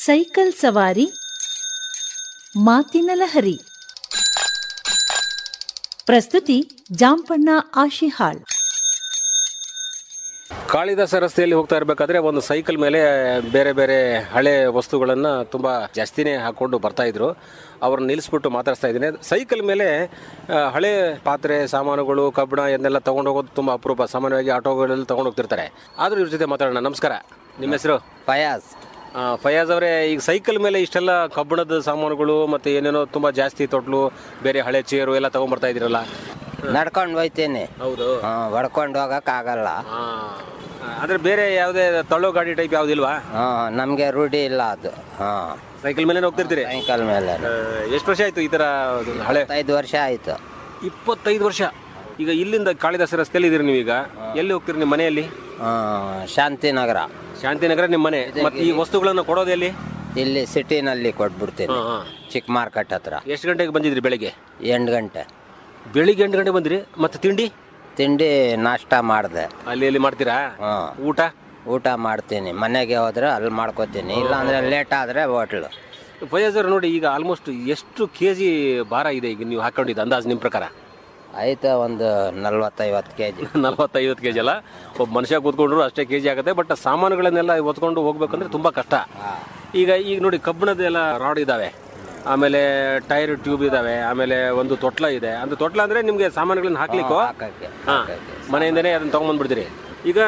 Cycle ಸವಾರಿ ಮಾತಿನ ಲಹರಿ. ಪ್ರಸ್ತುತಿ ಜಾಂಪಣ್ಣ ಆಶಿಹಾಳ್. ಕಾಳಿದಾಸ ರಸ್ತೆಯಲ್ಲಿ ಹೋಗ್ತಾ ಇರಬೇಕಾದ್ರೆ ಒಂದು ಸೈಕಲ್ ಮೇಲೆ ಬೇರೆ ಬೇರೆ ಹಳೆ ವಸ್ತುಗಳನ್ನು ತುಂಬ ಜಾಸ್ತಿನೇ ಹಾಕ್ಕೊಂಡು ಬರ್ತಾ ಇದ್ರು. ಅವ್ರನ್ನ ನಿಲ್ಲಿಸ್ಬಿಟ್ಟು ಮಾತಾಡ್ತಾ ಇದ್ದೀನಿ. ಸೈಕಲ್ ಮೇಲೆ ಹಳೆ ಪಾತ್ರೆ ಸಾಮಾನುಗಳು ಕಬ್ಬಣ ಇದನ್ನೆಲ್ಲ ತೊಗೊಂಡು ಹೋಗೋದು ತುಂಬ ಅಪರೂಪ. ಸಾಮಾನ್ಯವಾಗಿ ಆಟೋಗಳಲ್ಲಿ ತೊಗೊಂಡು ಹೋಗ್ತಿರ್ತಾರೆ. ಆದರೂ ಇವ್ರ ಜೊತೆ ಮಾತಾಡೋಣ. ನಮಸ್ಕಾರ, ನಿಮ್ಮ ಹೆಸರು? ಫಯಾಜ್. ಫಯಾಜ್ ಅವರೇ, ಈಗ ಸೈಕಲ್ ಮೇಲೆ ಇಷ್ಟೆಲ್ಲ ಕಬ್ಬಣದ ಸಾಮಾನುಗಳು ಮತ್ತು ಏನೇನೋ ತುಂಬ ಜಾಸ್ತಿ ತೊಟ್ಲು ಬೇರೆ ಹಳೆ ಚೇರು ಎಲ್ಲ ತೊಗೊಂಡ್ಬರ್ತಾ ಇದ್ದೀರಲ್ಲ? ನಡ್ಕೊಂಡು ಹೋಯ್ತೀನಿ. ಹೌದು, ಹೊಡ್ಕೊಂಡು ಹೋಗಕ್ಕಾಗಲ್ಲ. ಆದರೆ ಬೇರೆ ಯಾವುದೇ ತಳ್ಳೋ ಗಾಡಿ ಟೈಪ್ ಯಾವುದಿಲ್ವಾ? ನಮಗೆ ರೂಢಿ ಇಲ್ಲ ಅದು. ಸೈಕಲ್ ಮೇಲೆ ಹೋಗ್ತಿರ್ತೀರಿ? ಸೈಕಲ್ ಮೇಲೆ. ಎಷ್ಟು ವರ್ಷ ಆಯ್ತು ಈ ತರ ಹಳೆ? 5 ವರ್ಷ ಆಯ್ತು. 25 ವರ್ಷ. ಈಗ ಇಲ್ಲಿಂದ ಕಾಳಿದಾಸ ರಸ್ತೆಯಲ್ಲಿ ಇದೀರಿ ನೀವೀಗ. ಎಲ್ಲಿ ಹೋಗ್ತೀರಿ ನಿಮ್ಮ ಮನೆಯಲ್ಲಿ? ಶಾಂತಿನಗರ. ಶಾಂತಿನಗರ ನಿಮ್ಮ ಮನೆ. ಮತ್ತೆ ಈ ವಸ್ತುಗಳನ್ನು ಕೊಡೋದು ಎಲ್ಲಿ? ಇಲ್ಲಿ ಸಿಟಿನಲ್ಲಿ ಕೊಟ್ಬಿಡ್ತೀನಿ, ಚಿಕ್ಕ ಮಾರ್ಕೆಟ್ ಹತ್ರ. ಎಷ್ಟು ಗಂಟೆಗೆ ಬಂದಿದ್ರಿ? ಬೆಳಿಗ್ಗೆ 8 ಗಂಟೆ. ಬೆಳಿಗ್ಗೆ 8 ಗಂಟೆ ಬಂದ್ರಿ. ಮತ್ತೆ ತಿಂಡಿ ನಾಷ್ಟ ಮಾಡಿದೆ. ಅಲ್ಲಿ ಮಾಡ್ತೀರಾ? ಊಟ ಮಾಡ್ತೀನಿ. ಮನೆಗೆ ಹೋದ್ರೆ ಅಲ್ಲಿ ಮಾಡ್ಕೋತೀನಿ, ಇಲ್ಲಾಂದ್ರೆ ಲೇಟ್ ಆದರೆ ಹೋಟ್ಲು. ಫಯಾಜ್ ಅವ್ರು ನೋಡಿ, ಈಗ ಆಲ್ಮೋಸ್ಟ್ ಎಷ್ಟು KG ಭಾರ ಇದೆ ಈಗ ನೀವು ಹಾಕೊಂಡಿದ್ದು ಅಂದಾಜು ನಿಮ್ಮ ಪ್ರಕಾರ? ಆಯ್ತಾ ಒಂದು 40-50 kg. 40-50 kg ಅಲ್ಲ? ಒಬ್ಬ ಮನುಷ್ಯ ಕೂತ್ಕೊಂಡ್ರು ಅಷ್ಟೇ KG ಆಗುತ್ತೆ. ಬಟ್ ಸಾಮಾನುಗಳನ್ನೆಲ್ಲ ಹೊತ್ಕೊಂಡು ಹೋಗ್ಬೇಕಂದ್ರೆ ತುಂಬ ಕಷ್ಟ. ಈಗ ನೋಡಿ, ಕಬ್ಬಿಣದೆಲ್ಲ ರಾಡ್ ಇದ್ದಾವೆ, ಆಮೇಲೆ ಟೈರ್ ಟ್ಯೂಬ್ ಇದಾವೆ, ಆಮೇಲೆ ಒಂದು ತೊಟ್ಲ ಇದೆ. ಅಂದ್ರೆ ತೊಟ್ಲ ಅಂದ್ರೆ ನಿಮ್ಗೆ ಸಾಮಾನುಗಳನ್ನ ಹಾಕ್ಲಿಕ್ಕೋ ಮನೆಯಿಂದನೇ ಅದನ್ನ ತಗೊಂಡ್ಬಂದ್ಬಿಡ್ತೀರಿ. ಈಗ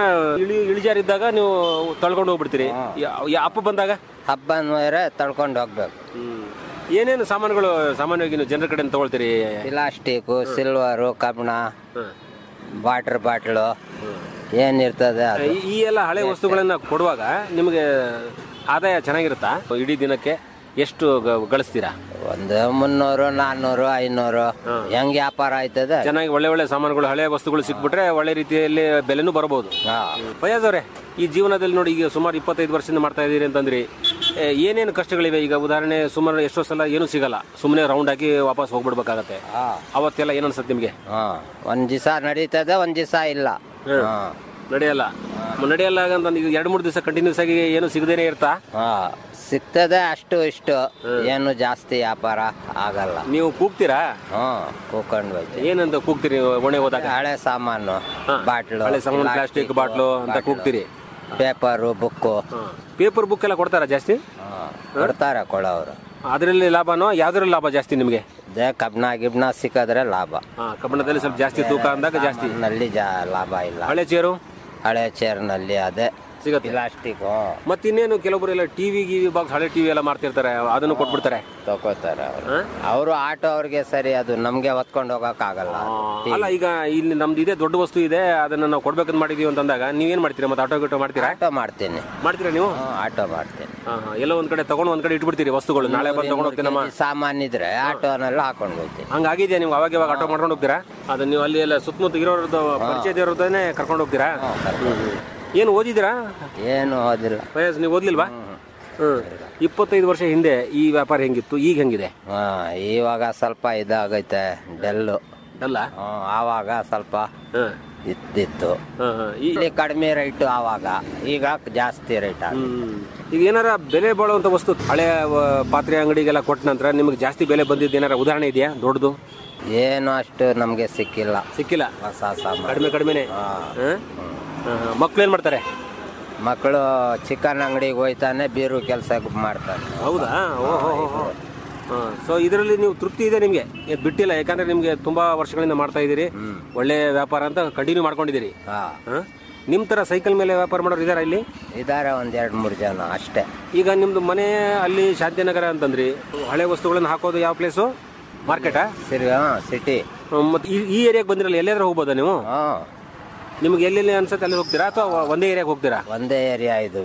ಇಳಿಜಾರಿದ್ದಾಗ ನೀವು ತಳ್ಕೊಂಡು ಹೋಗ್ಬಿಡ್ತೀರಿ. ಹಬ್ಬ ಬಂದಾಗ? ಹಬ್ಬ ಅಂದ್ರೆ ತಳ್ಕೊಂಡು ಹೋಗ್ಬೇಕು. ಏನೇನು ಸಾಮಾನುಗಳು ಸಾಮಾನ್ಯವಾಗಿ ನೀವು ಜನರ ಕಡೆ ತಗೊಳ್ತೀರಿ? ಪ್ಲಾಸ್ಟಿಕ್, ಸಿಲ್ವರು, ಕಬ್ಬಣ, ವಾಟರ್ ಬಾಟ್ಲು ಏನಿರ್ತದೆ ಈ ಎಲ್ಲ ಹಳೆ ವಸ್ತುಗಳನ್ನ ಕೊಡುವಾಗ ನಿಮಗೆ ಆದಾಯ ಚೆನ್ನಾಗಿರುತ್ತಾ? ಇಡೀ ದಿನಕ್ಕೆ ಎಷ್ಟು ಗಳಿಸ್ತೀರಾ? ಒಂದು 300-400-500 ಹೆಂಗ್ ವ್ಯಾಪಾರ ಆಯ್ತದೆ. ಚೆನ್ನಾಗಿ ಒಳ್ಳೆ ಸಾಮಾನುಗಳು ಹಳೆ ವಸ್ತುಗಳು ಸಿಕ್ಬಿಟ್ರೆ ಒಳ್ಳೆ ರೀತಿಯಲ್ಲಿ ಬೆಲೆನೂ ಬರಬಹುದು. ಫಯಾಜ್ ಅವರೇ, ಈ ಜೀವನದಲ್ಲಿ ನೋಡಿ, ಈಗ ಸುಮಾರು 25 ವರ್ಷದಿಂದ ಮಾಡ್ತಾ ಇದೀರಿ ಅಂತಂದ್ರಿ. ಏನೇನು ಕಷ್ಟಗಳಿವೆ? ಈಗ ಉದಾಹರಣೆ, ಸುಮಾರು ಎಷ್ಟೋ ಸಲ ಏನು ಸಿಗಲ್ಲ, ಸುಮ್ಮನೆ ರೌಂಡ್ ಹಾಕಿ ವಾಪಸ್ ಹೋಗ್ಬಿಡ್ಬೇಕಾಗತ್ತೆ. ಅವತ್ತೆಲ್ಲ ಏನ್ ಅನ್ಸುತ್ತೆ ನಿಮ್ಗೆ? ಒಂದ್ ದಿವಸ ನಡೀತದೆ, ಒಂದ್ ದಿವಸ ಇಲ್ಲ, ನಡೆಯಲ್ಲ ಅಂತಂದ್ರೆ ಈಗ 2-3 ದಿವಸ ಕಂಟಿನ್ಯೂಸ್ ಆಗಿ ಏನು ಸಿಗದೇನೆ ಇರ್ತಾ? ಸಿಗ್ತದೆ ಅಷ್ಟು ಇಷ್ಟು, ಏನು ಜಾಸ್ತಿ ವ್ಯಾಪಾರ ಆಗಲ್ಲ. ನೀವು ಕೂಗ್ತೀರಾ? ಕೂಕೊಂಡು ಹೋಯ್ತು. ಏನಂತ ಕೂಗ್ತೀರಿ ಒಣೆ ಹೋದಾಗ? ಹಳೆ ಸಾಮಾನು, ಬಾಟ್ಲು, ಹಳೆ ಸಾಮಾನು, ಪ್ಲಾಸ್ಟಿಕ್ ಬಾಟ್ಲು ಅಂತ ಕೂಗ್ತೀರಿ. Paper, book. ಪೇಪರ್ ಬುಕ್ ಎಲ್ಲ ಕೊಡ್ತಾರ ಜಾಸ್ತಿ? ಕೊಡ್ತಾರೆ ಕೊಡೋರು. ಅದರಲ್ಲಿ ಲಾಭನೋ? ಯಾವ್ದ್ರಲ್ಲಿ ಲಾಭ ಜಾಸ್ತಿ ನಿಮಗೆ? ಕಬ್ಬಣ ಗಿಬ್ಣ ಸಿಕ್ಕಿದ್ರೆ ಲಾಭ. ಕಬ್ಬಣದಲ್ಲಿ ಸ್ವಲ್ಪ ಜಾಸ್ತಿ ತೂಕ ಅಂದಾಗ ಜಾಸ್ತಿ. ನಲ್ಲಿ ಲಾಭ ಇಲ್ಲ. ಹಳೆ ಚೇರು? ಹಳೆ ಚೇರ್ನಲ್ಲಿ ಅದೇ ಸಿಗುತ್ತೆ. ಪ್ಲಾಸ್ಟಿಕ್. ಮತ್ತೆ ಇನ್ನೇನು, ಕೆಲವೊಬ್ರು ಎಲ್ಲ ಟಿವಿ ಬಾಕ್ಸ್, ಹಳೆ ಟಿವಿ ಎಲ್ಲ ಮಾಡ್ತಿರ್ತಾರೆ, ಅದನ್ನು ಕೊಟ್ಬಿಡ್ತಾರೆ, ತಗೋತಾರೆ ಅವರು. ಆಟೋ ಅವ್ರಿಗೆ ಸರಿ, ಅದು ನಮ್ಗೆ ಹೊತ್ಕೊಂಡು ಹೋಗಕ್ ಆಗಲ್ಲ. ಅಲ್ಲ, ಈಗ ಇಲ್ಲಿ ನಮ್ದು ಇದೆ, ದೊಡ್ಡ ವಸ್ತು ಇದೆ, ಅದನ್ನ ನಾವು ಕೊಡ್ಬೇಕಂತ ಮಾಡಿದೀವಿ ಅಂತಂದಾಗ ನೀವೇನ್ ಮಾಡ್ತೀರಾ? ಮತ್ತೆ ಆಟೋ ಮಾಡ್ತೀರಾ? ಆಟೋ ಮಾಡ್ತೀನಿ. ಮಾಡ್ತೀರಾ ನೀವು? ಆಟೋ ಮಾಡ್ತೀನಿ. ಎಲ್ಲ ಒಂದ್ ಕಡೆ ತಗೊಂಡು ಒಂದ್ ಕಡೆ ಇಟ್ಬಿಡ್ತೀರಿ ವಸ್ತುಗಳು. ನಾಳೆ ಬಂದು ತಗೊಂಡು ಹೋಗ್ತೀನಿ ನಮ್ಮ ಸಾಮಾನ್ ಇದ್ರೆ ಆಟೋನೆಲ್ಲ ಹಾಕೊಂಡು ಹೋಗ್ತೀನಿ. ಹಂಗಾಗಿದೆಯಾ ನೀವು? ಅವಾಗ ಆಟೋ ಮಾಡ್ಕೊಂಡು ಹೋಗ್ತೀರಾ? ಅದನ್ನ ನೀವು ಅಲ್ಲಿ ಎಲ್ಲ ಸುತ್ತಮುತ್ತ ಇರೋರ್ದು ಪರಿಚಯದವ್ರದೇ ಕರ್ಕೊಂಡು ಹೋಗ್ತೀರಾ? ಏನು ಓದಿದ್ದೀರಾ? ಏನು ಓದಿಲ್ಲ. ಫಯಾಜ್, ನೀವು ಓದ್ಲಿಲ್ವಾ? 25 ವರ್ಷ ಹಿಂದೆ ಈ ವ್ಯಾಪಾರ ಹೆಂಗಿತ್ತು, ಈಗ ಹೆಂಗಿದೆ? ಇವಾಗ ಸ್ವಲ್ಪ ಇದಾಗೈತೆ, ಡೆಲ್ಲು ಅಲ್ಲ? ಆವಾಗ ಸ್ವಲ್ಪ ಇದ್ದಿತ್ತು. ಇಲ್ಲಿ ಕಡಿಮೆ ರೇಟ್ ಆವಾಗ, ಈಗ ಜಾಸ್ತಿ ರೇಟ್. ಈಗ ಏನಾರ ಬೆಲೆ ಬಾಳುವಂತ ವಸ್ತು ಹಳೆ ಪಾತ್ರೆ ಅಂಗಡಿಗೆಲ್ಲ ಕೊಟ್ಟ ನಂತರ ನಿಮಗೆ ಜಾಸ್ತಿ ಬೆಲೆ ಬಂದಿದ್ದು ಏನಾರ ಉದಾಹರಣೆ ಇದೆಯಾ? ದೊಡ್ಡದು ಏನು ಅಷ್ಟು ನಮ್ಗೆ ಸಿಕ್ಕಿಲ್ಲ. ಹೊಸ ಸಾಮಾನು ಕಡಿಮೆನೆ. ಮಕ್ಳು ಏನ್ ಮಾಡ್ತಾರೆ? ಮಕ್ಕಳು ಚಿಕನ್ ಅಂಗಡಿಗೆ ಹೋಯ್ತಾನೆ, ಬೀರು ಕೆಲಸ ಮಾಡ್ತಾನೆ. ಹೌದಾ? ಸೊ ಇದರಲ್ಲಿ ನೀವು ತೃಪ್ತಿ ಇದೆ ನಿಮ್ಗೆ? ಬಿಟ್ಟಿಲ್ಲ, ಯಾಕಂದ್ರೆ ನಿಮ್ಗೆ ತುಂಬಾ ವರ್ಷಗಳಿಂದ ಮಾಡ್ತಾ ಇದೀರಿ, ಒಳ್ಳೆ ವ್ಯಾಪಾರ ಅಂತ ಕಂಟಿನ್ಯೂ ಮಾಡ್ಕೊಂಡಿದ್ದೀರಿ. ನಿಮ್ ತರ ಸೈಕಲ್ ಮೇಲೆ ವ್ಯಾಪಾರ ಮಾಡೋರು ಇದಾರ ಇಲ್ಲಿ? ಇದಾರೆ, ಒಂದ್ 2-3 ಜನ ಅಷ್ಟೇ. ಈಗ ನಿಮ್ದು ಮನೆ ಅಲ್ಲಿ ಶಾಂತಿನಗರ ಅಂತಂದ್ರಿ, ಹಳೆ ವಸ್ತುಗಳನ್ನ ಹಾಕೋದು ಯಾವ ಪ್ಲೇಸು? ಮಾರ್ಕೆಟಾ? ಸಿಟಿ. ಮತ್ತೆ ಈ ಏರಿಯಾಗೆ ಬಂದಿರಲ್ಲ, ಎಲ್ಲಾದ್ರೂ ಹೋಗ್ಬೋದಾ ನೀವು? ನಿಮ್ಗೆ ಎಲ್ಲೆಲ್ಲಿ ಅನ್ಸುತ್ತೆ ಅಲ್ಲಿ ಹೋಗ್ತೀರಾ, ಅಥವಾ ಒಂದೇ ಏರಿಯಾಗೆ ಹೋಗ್ತೀರಾ? ಒಂದೇ ಏರಿಯಾ ಇದು.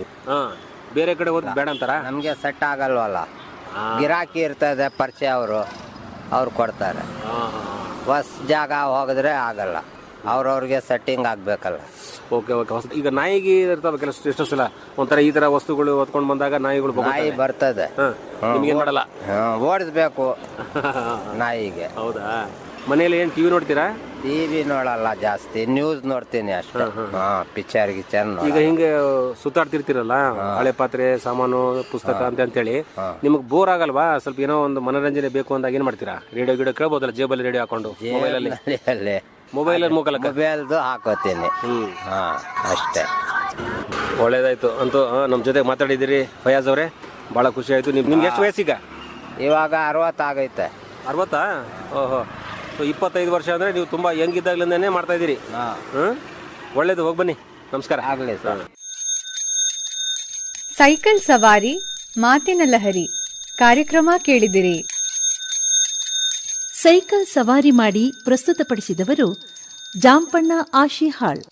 ಬೇರೆ ಕಡೆ ಹೋದ್ ಬೇಡ ಅಂತಾರ? ನಮ್ಗೆ ಸೆಟ್ ಆಗಲ್ವಲ್ಲ. ಗಿರಾಕಿ ಇರ್ತದೆ, ಪರಿಚಯ ಅವ್ರು ಕೊಡ್ತಾರೆ. ಹೊಸ ಜಾಗ ಹೋಗಿದ್ರೆ ಆಗಲ್ಲ, ಅವ್ರವ್ರಿಗೆ ಸೆಟ್ಟಿಂಗ್ ಆಗ್ಬೇಕಲ್ಲ. ಓಕೆ. ಈಗ ನಾಯಿಗೆ ಇರ್ತಾವ ಕೆಲಸ, ಎಷ್ಟೋ ಸಲ ಒಂಥರ ಈ ತರ ವಸ್ತುಗಳು ಹೊತ್ಕೊಂಡು ಬಂದಾಗ ನಾಯಿಗಳು ಬರ್ತದೆ, ನಿಮ್ಗೆ ಮಾಡಲ್ಲ, ಓಡಿಸ್ಬೇಕು ನಾಯಿಗೆ. ಹೌದಾ? ಮನೆಯಲ್ಲಿ ಏನ್ ಟಿವಿ ನೋಡ್ತೀರಾ? ಟಿವಿ ನೋಡಲ್ಲ ಜಾಸ್ತಿ, ನ್ಯೂಸ್ ನೋಡ್ತೀನಿ ಅಷ್ಟೇ. ಪಿಕ್ಚರ್ ಗಿಚರ್ ಈಗ ಹಿಂಗೆ ಸುತ್ತಾಡ್ತಿರ್ತೀರಲ್ಲ, ಹಳೆ ಪಾತ್ರೆ ಸಾಮಾನು ಪುಸ್ತಕ ಅಂತೇಳಿ ನಿಮ್ಗೆ ಬೋರ್ ಆಗಲ್ವಾ? ಸ್ವಲ್ಪ ಏನೋ ಒಂದು ಮನೋರಂಜನೆ ಬೇಕು ಅಂದಾಗ ಏನ್ ಮಾಡ್ತೀರಾ? ರೇಡಿಯೋ ಗಿಡೋ ಕೇಳ್ಬೋದಲ್ಲ, ಜೇಬಲ್ಲಿ ರೇಡಿಯೋ ಹಾಕೊಂಡು ಮೊಬೈಲಲ್ಲಿ ಮೊಬೈಲ್ದು ಹಾಕೋತೀನಿ. ಅಷ್ಟೇ. ಒಳ್ಳೇದಾಯ್ತು ಅಂತೂ ನಮ್ಮ ಜೊತೆ ಮಾತಾಡಿದಿರಿ ಫಯಾಜ್ ಅವರೇ, ಬಹಳ ಖುಷಿ ಆಯ್ತು. ನಿಮ್ಗೆ ಎಷ್ಟು ವಯಸ್ಸೀಗ? ಇವಾಗ 60 ಆಗೈತೆ. 60? ಓಹೋ. ಸೊ 25 ವರ್ಷ ಅಂದ್ರೆ ನೀವು ತುಂಬಾ ಯಂಗ್ ಇದ್ದಾಗಲಿಂದನೇ ಮಾಡ್ತಾ ಇದ್ದೀರಿ. ಒಳ್ಳೇದು, ಹೋಗಿ ಬನ್ನಿ. ನಮಸ್ಕಾರ. ಆಗ್ಲಿ ಸರ್. ಸೈಕಲ್ ಸವಾರಿ ಮಾತಿನ ಲಹರಿ ಕಾರ್ಯಕ್ರಮ ಕೇಳಿದಿರಿ. ಸೈಕಲ್ ಸವಾರಿ ಮಾಡಿ ಪ್ರಸ್ತುತಪಡಿಸಿದವರು ಜಾಂಪಣ್ಣ ಆಶಿಹಾಳ್.